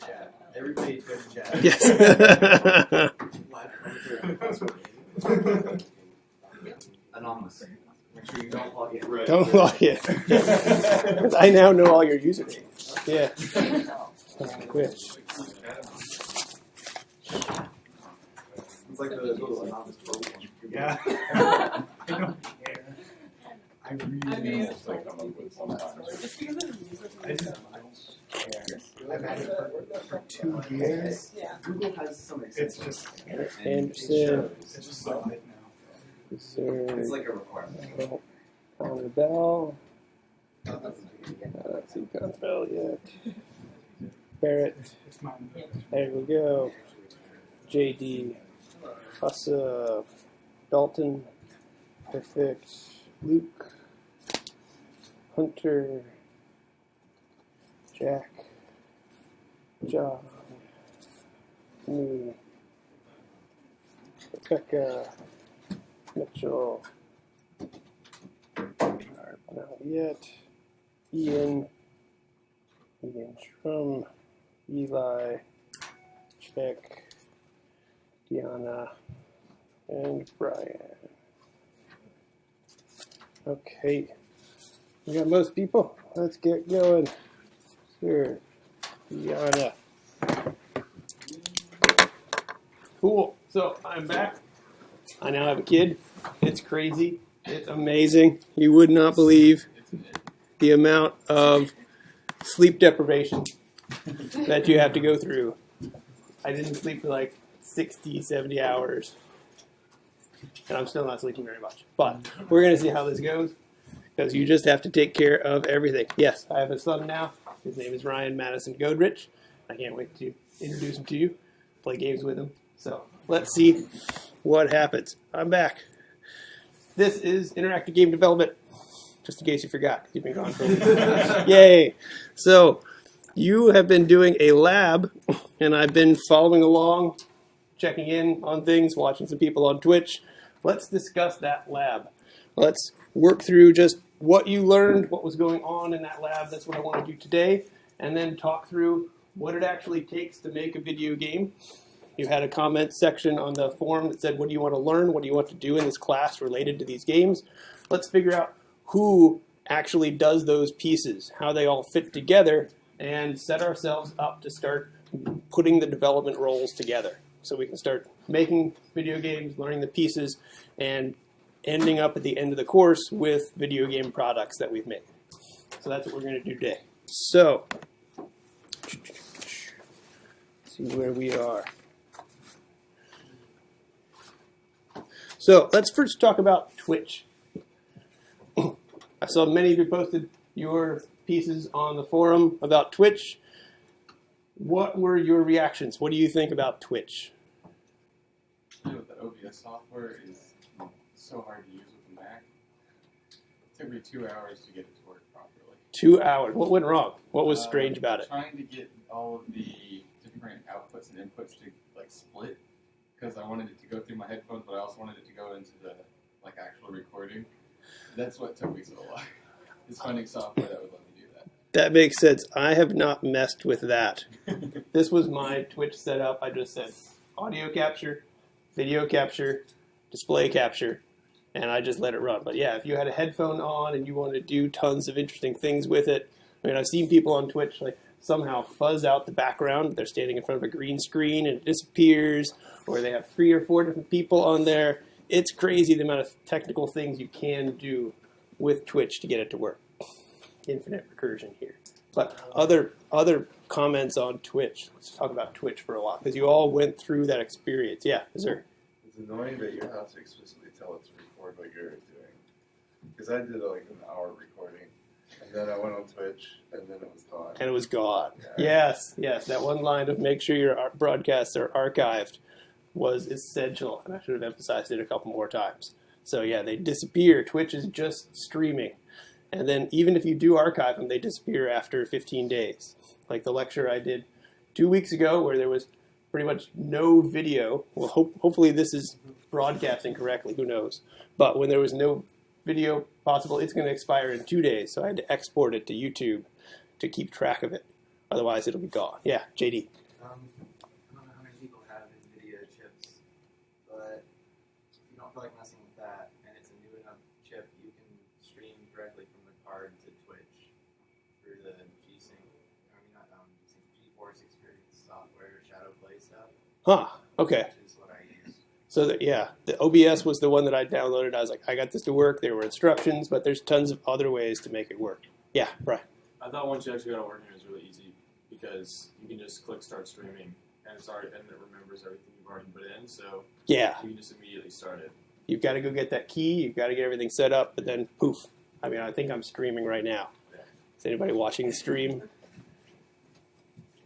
chat. Everybody Twitch chat. Yes. Anonymous. Make sure you don't log in. Right. Don't log in. I now know all your usernames. Yeah. Twitch. It's like the little anonymous vote one. Yeah. I don't care. I really don't. Like, come up with sometimes. I just don't care. I've had it for 2 years. Google has some It's just, Anderson. it's just my life now. It's Reserve. like a requirement. Connor Bell. Not seen Connor Bell yet. Barrett. It's mine. There we go. JD. Hussa. Dalton. Perfect. Luke. Hunter. Jack. John. Me. Rebecca. Mitchell. Not yet. Ian. Ian Schrum. Eli. Check. Deanna. And Brian. Okay. We got most people. Let's get going. Sure. Deanna. Cool. So I'm back. I now have a kid. It's crazy. It's amazing. You would not believe the amount of sleep deprivation that you have to go through. I didn't sleep for like 60, 70 hours. And I'm still not sleeping very much. But we're going to see how this goes because you just have to take care of everything. Yes, I have a son now. His name is Ryan Madison Godrich. I can't wait to introduce him to you, play games with him. So let's see what happens. I'm back. This is interactive game development, just in case you forgot. You've been gone for a week. Yay! So you have been doing a lab, and I've been following along, checking in on things, watching some people on Twitch. Let's discuss that lab. Let's work through just what you learned, what was going on in that lab. That's what I want to do today. And then talk through what it actually takes to make a video game. You had a comment section on the forum that said, what do you want to learn? What do you want to do in this class related to these games? Let's figure out who actually does those pieces, how they all fit together, and set ourselves up to start putting the development roles together. So we can start making video games, learning the pieces, and ending up at the end of the course with video game products that we've made. So that's what we're going to do today. So, see where we are. So let's first talk about Twitch. I saw many of you posted your pieces on the forum about Twitch. What were your reactions? What do you think about Twitch? You know, the OBS software is so hard to use with the Mac. It took me 2 hours to get it to work properly. 2 hours. What went wrong? What was strange about it? Trying to get all of the different outputs and inputs to like split, because I wanted it to go through my headphones, but I also wanted it to go into the like actual recording. That's what took me so long. Is finding software that would let me do that. That makes sense. I have not messed with that. This was my Twitch setup. I just said audio capture, video capture, display capture, and I just let it run. But yeah, if you had a headphone on and you wanted to do tons of interesting things with it, I mean, I've seen people on Twitch like somehow fuzz out the background. They're standing in front of a green screen and it disappears, or they have 3 or 4 different people on there. It's crazy the amount of technical things you can do with Twitch to get it to work. Infinite recursion here. But other comments on Twitch. Let's talk about Twitch for a while, because you all went through that experience. Yeah, is there? It's annoying that you have to explicitly tell it to record what you're doing. Because I did like an hour recording, and then I went on Twitch, and then it was gone. And it was gone. Yeah. Yes. That one line of make sure your broadcasts are archived was essential, and I should have emphasized it a couple more times. So yeah, they disappear. Twitch is just streaming. And then even if you do archive them, they disappear after 15 days. Like the lecture I did 2 weeks ago where there was pretty much no video. Well, hopefully this is broadcasting correctly. Who knows? But when there was no video possible, it's going to expire in 2 days. So I had to export it to YouTube to keep track of it. Otherwise, it'll be gone. Yeah, JD. I don't know how many people have NVIDIA chips, but if you don't feel like messing with that, and it's a new enough chip, you can stream directly from the card to Twitch through the G-Sync. I mean, not G-Sync, GeForce Experience software, Shadow Play stuff. Huh. Okay. Which is what I use. So that, yeah, the OBS was the one that I downloaded. I was like, I got this to work. There were instructions, but there's tons of other ways to make it work. Yeah, Brian. I thought once you actually got it working, it was really easy because you can just click start streaming and it remembers everything you've already put in. So Yeah, you can just immediately start it. you've got to go get that key. You've got to get everything set up, but then poof. I mean, I think I'm streaming right now. Is anybody watching the stream?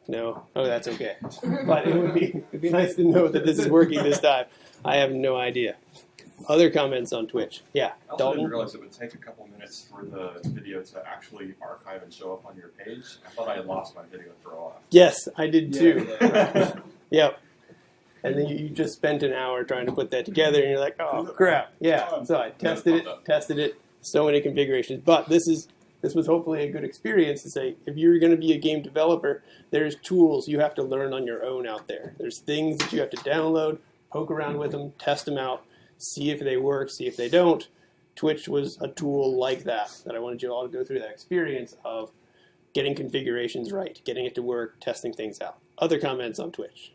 No? Oh, that's okay. But it'd be nice to know that this is working this time. I have no idea. Other comments on Twitch? Yeah, I also Dalton? didn't realize it would take a couple minutes for the video to actually archive and show up on your page. I thought I had lost my video for a while. Yes, I did too. Yeah. Yep. And then you just spent an hour trying to put that together, and you're like, oh, crap. Yeah, so I tested it, so many configurations. But this was hopefully a good experience to say, if you're going to be a game developer, there's tools you have to learn on your own out there. There's things that you have to download, poke around with them, test them out, see if they work, see if they don't. Twitch was a tool like that I wanted you all to go through that experience of getting configurations right, getting it to work, testing things out. Other comments on Twitch?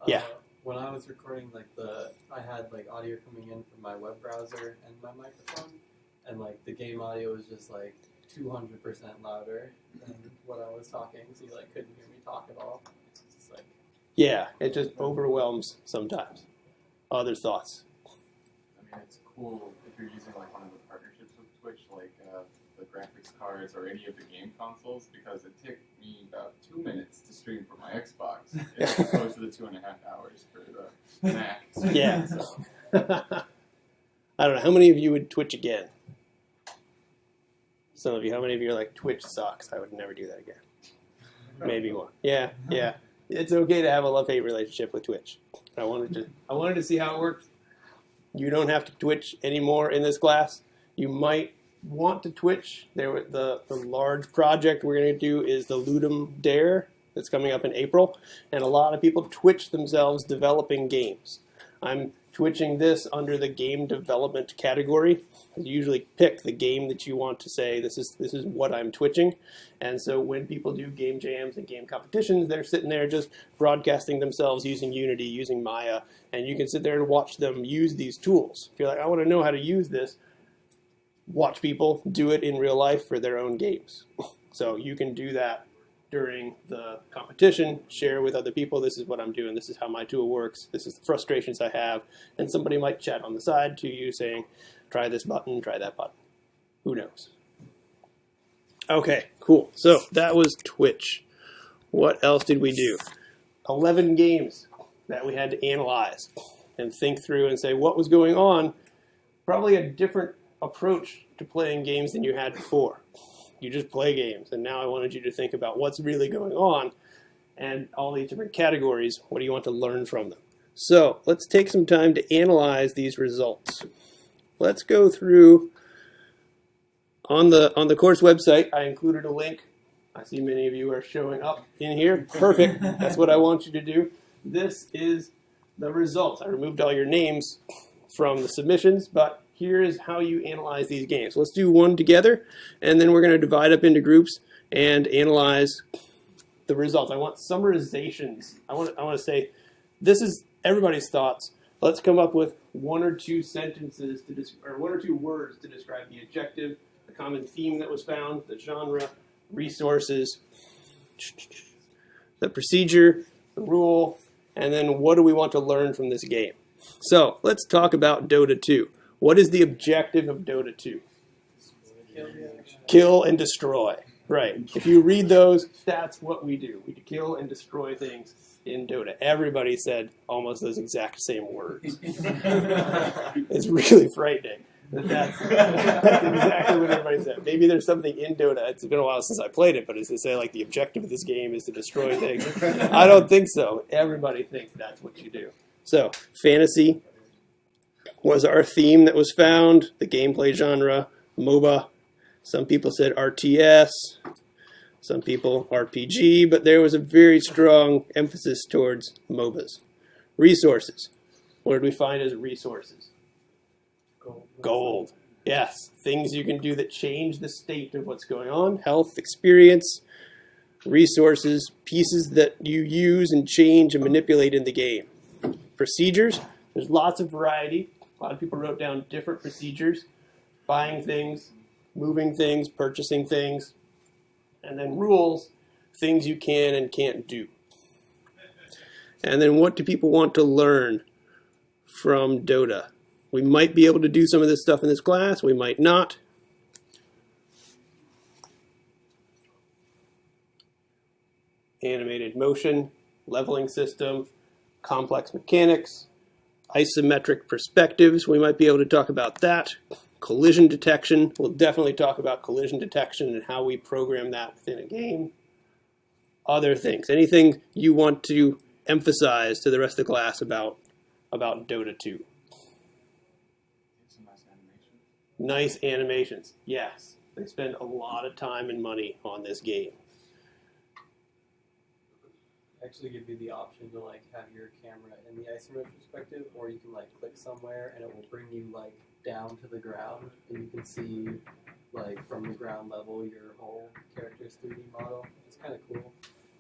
Yeah. When I was recording, I had audio coming in from my web browser and my microphone, and the game audio was just 200% louder than what I was talking, so you couldn't hear me talk at all. It's just Yeah, it just overwhelms sometimes. Other thoughts? I mean, it's cool if you're using one of the partnerships with Twitch, the graphics cards or any of the game consoles, because it took me about 2 minutes to stream for my Xbox, as opposed to the 2.5 hours for the Mac. Yeah. So, I don't know. How many of you would Twitch again? Some of you. How many of you are like, Twitch sucks? I would never do that again. Maybe one. Yeah. It's okay to have a love-hate relationship with Twitch. I wanted to see how it works. You don't have to Twitch anymore in this class. You might want to Twitch. The large project we're going to do is the Ludum Dare that's coming up in April, and a lot of people Twitch themselves developing games. I'm Twitching this under the game development category. You usually pick the game that you want to say, this is what I'm Twitching. And so when people do game jams and game competitions, they're sitting there just broadcasting themselves using Unity, using Maya, and you can sit there and watch them use these tools. If you're like, I want to know how to use this, watch people do it in real life for their own games. So you can do that during the competition, share with other people, this is what I'm doing, this is how my tool works, this is the frustrations I have, and somebody might chat on the side to you saying, try this button, try that button. Who knows? Okay, cool. So that was Twitch. What else did we do? 11 games that we had to analyze and think through and say what was going on. Probably a different approach to playing games than you had before. You just play games, and now I wanted you to think about what's really going on and all these different categories. What do you want to learn from them? So let's take some time to analyze these results. Let's go through on the course website. I included a link. I see many of you are showing up in here. Perfect. That's what I want you to do. This is the results. I removed all your names from the submissions, but here is how you analyze these games. Let's do one together, and then we're going to divide up into groups and analyze the results. I want summarizations. I want to say, this is everybody's thoughts. Let's come up with one or two sentences or one or two words to describe the objective, the common theme that was found, the genre, resources, the procedure, the rule, and then what do we want to learn from this game. So let's talk about Dota 2. What is the objective of Dota 2? Kill and destroy. Right. If you read those, that's what we do. We kill and destroy things in Dota. Everybody said almost those exact same words. It's really frightening. That's exactly what everybody said. Maybe there's something in Dota. It's been a while since I played it, but is to say the objective of this game is to destroy things? I don't think so. Everybody thinks that's what you do. So, fantasy was our theme that was found, the gameplay genre, MOBA. Some people said RTS. Some people RPG, but there was a very strong emphasis towards MOBAs. Resources. What did we find as resources? Gold. Yes, things you can do that change the state of what's going on. Health, experience, resources, pieces that you use and change and manipulate in the game. Procedures. There's lots of variety. A lot of people wrote down different procedures. Buying things, moving things, purchasing things. And then rules, things you can and can't do. And then what do people want to learn from Dota? We might be able to do some of this stuff in this class, we might not. Animated motion, leveling system, complex mechanics, isometric perspectives, we might be able to talk about that. Collision detection, we'll definitely talk about collision detection and how we program that within a game. Other things, anything you want to emphasize to the rest of the class about Dota 2? Some nice animation. Nice animations, yes. They spend a lot of time and money on this game. Actually give you the option to like have your camera in the isometric perspective, or you can like click somewhere and it will bring you like down to the ground, and you can see like from the ground level your whole character's 3D model. It's kind of cool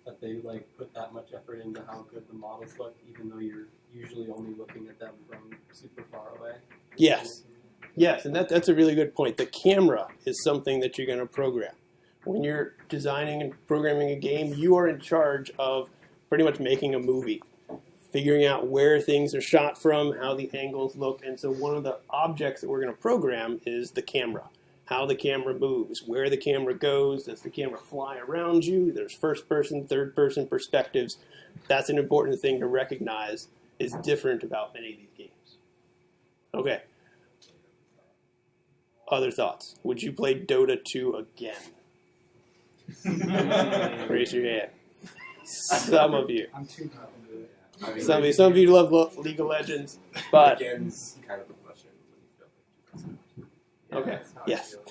that they like put that much effort into how good the models look, even though you're usually only looking at them from super far away. Yes. Yes, and that's a really good point. The camera is something that you're going to program. When you're designing and programming a game, you are in charge of pretty much making a movie, figuring out where things are shot from, how the angles look. And so one of the objects that we're going to program is the camera, how the camera moves, where the camera goes, does the camera fly around you, there's first person, third person perspectives. That's an important thing to recognize is different about many of these games. Okay. Other thoughts? Would you play Dota 2 again? Raise your hand. Some of you. I'm too not into it. I mean, Some of you love League of Legends, but again's kind of a question. okay, That's how I yes. feel.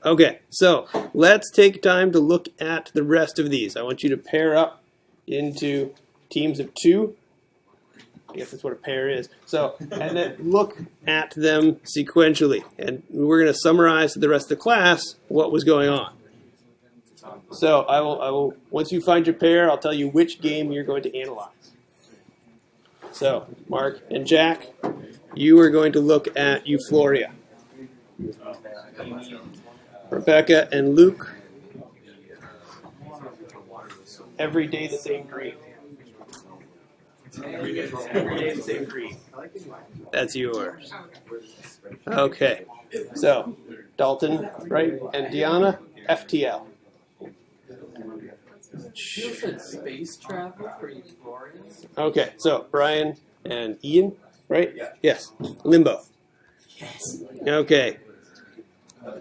Okay, so let's take time to look at the rest of these. I want you to pair up into teams of 2. I guess that's what a pair is. So, and then look at them sequentially. And we're going to summarize to the rest of the class what was going on. So I will. Once you find your pair, I'll tell you which game you're going to analyze. So, Mark and Jack, you are going to look at Euphoria. Rebecca and Luke, every day the same green. Every day the same green. That's yours. Okay. So, Dalton, right? And Deanna, FTL. You said space travel for Euphorians? Okay, so Brian and Ian, right? Yes. Limbo. Yes. Okay.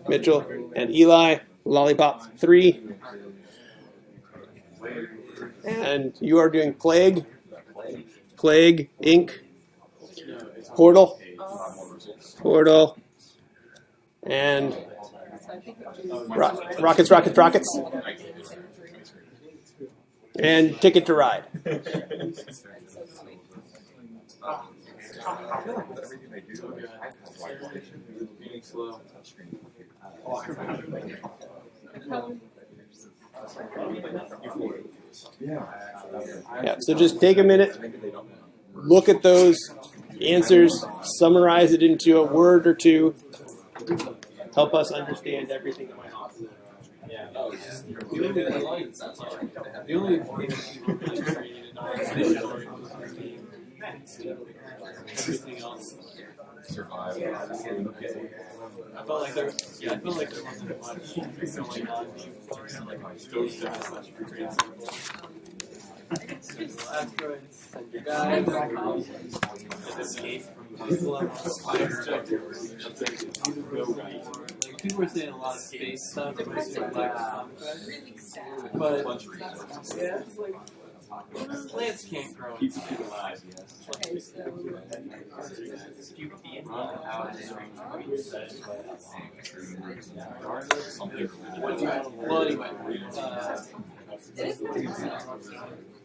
Mitchell and Eli, Lollipop 3. And you are doing Plague, Inc., Portal, and Rockets, and Ticket to Ride. Being slow. Yeah, so just take a minute, look at those answers, summarize it into a word or two, help us understand everything that went on. Yeah. The only thing everything else survived. I felt like there wasn't much going on. Those Asteroids, send your guys. escape from the spider. People were saying a lot of space stuff, but yeah, it's like Plants can't grow. Keeps it alive, yes. Okay, so Well, anyway, it is kind of